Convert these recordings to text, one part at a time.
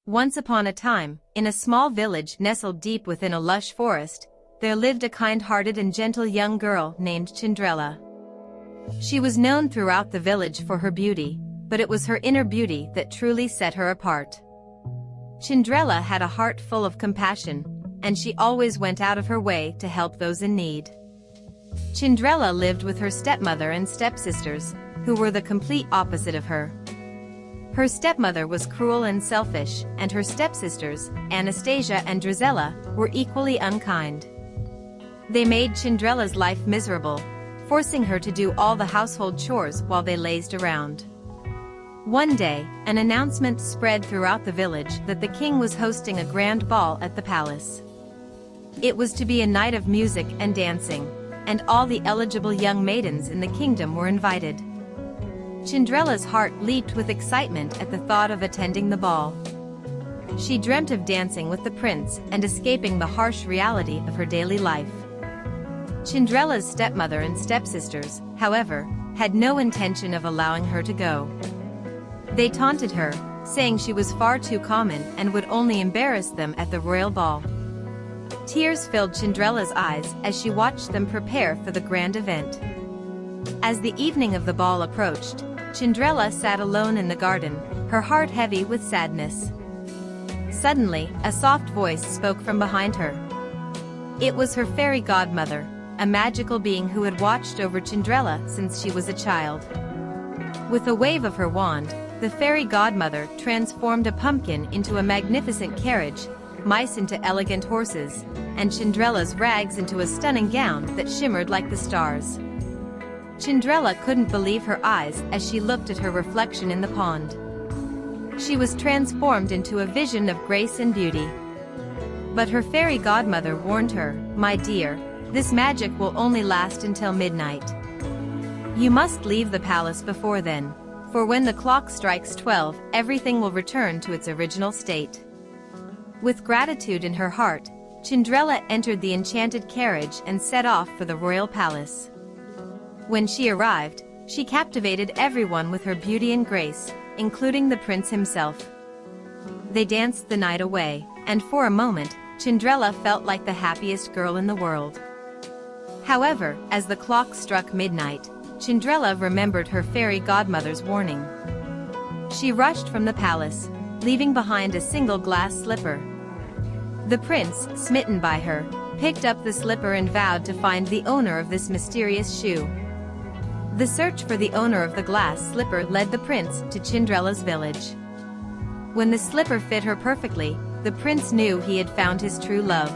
Once upon a time, in a small village nestled deep within a lush forest, there lived a kind-hearted and gentle young girl named Chyndrella. She was known throughout the village for her beauty, but it was her inner beauty that truly set her apart. Chyndrella had a heart full of compassion, and she always went out of her way to help those in need. Chyndrella lived with her stepmother and stepsisters, who were the complete opposite of her. Her stepmother was cruel and selfish, and her stepsisters, Anastasia and Drizella, were equally unkind. They made Chyndrella's life miserable, forcing her to do all the household chores while they lazed around. One day, an announcement spread throughout the village that the king was hosting a grand ball at the palace. It was to be a night of music and dancing, and all the eligible young maidens in the kingdom were invited. Chyndrella's heart leaped with excitement at the thought of attending the ball. She dreamt of dancing with the prince and escaping the harsh reality of her daily life. Chyndrella's stepmother and stepsisters, however, had no intention of allowing her to go. They taunted her, saying she was far too common and would only embarrass them at the royal ball. Tears filled Chyndrella's eyes as she watched them prepare for the grand event. As the evening of the ball approached, Chyndrella sat alone in the garden, her heart heavy with sadness. Suddenly, a soft voice spoke from behind her. It was her fairy godmother, a magical being who had watched over Chyndrella since she was a child. With a wave of her wand, the fairy godmother transformed a pumpkin into a magnificent carriage, mice into elegant horses, and Chyndrella's rags into a stunning gown that shimmered like the stars. Chyndrella couldn't believe her eyes as she looked at her reflection in the pond. She was transformed into a vision of grace and beauty. But her fairy godmother warned her, "My dear, this magic will only last until midnight. You must leave the palace before then, for when the clock strikes 12, everything will return to its original state." With gratitude in her heart, Chyndrella entered the enchanted carriage and set off for the royal palace. When she arrived, she captivated everyone with her beauty and grace, including the prince himself. They danced the night away, and for a moment, Chyndrella felt like the happiest girl in the world. However, as the clock struck midnight, Chyndrella remembered her fairy godmother's warning. She rushed from the palace, leaving behind a single glass slipper. The prince, smitten by her, picked up the slipper and vowed to find the owner of this mysterious shoe. The search for the owner of the glass slipper led the prince to Chyndrella's village. When the slipper fit her perfectly, the prince knew he had found his true love.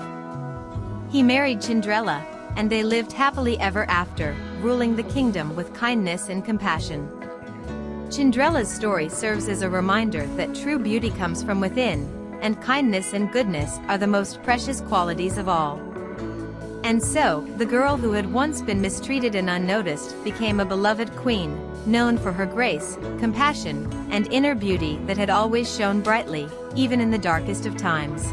He married Chyndrella, and they lived happily ever after, ruling the kingdom with kindness and compassion. Chyndrella's story serves as a reminder that true beauty comes from within, and kindness and goodness are the most precious qualities of all. And so, the girl who had once been mistreated and unnoticed became a beloved queen, known for her grace, compassion, and inner beauty that had always shone brightly, even in the darkest of times.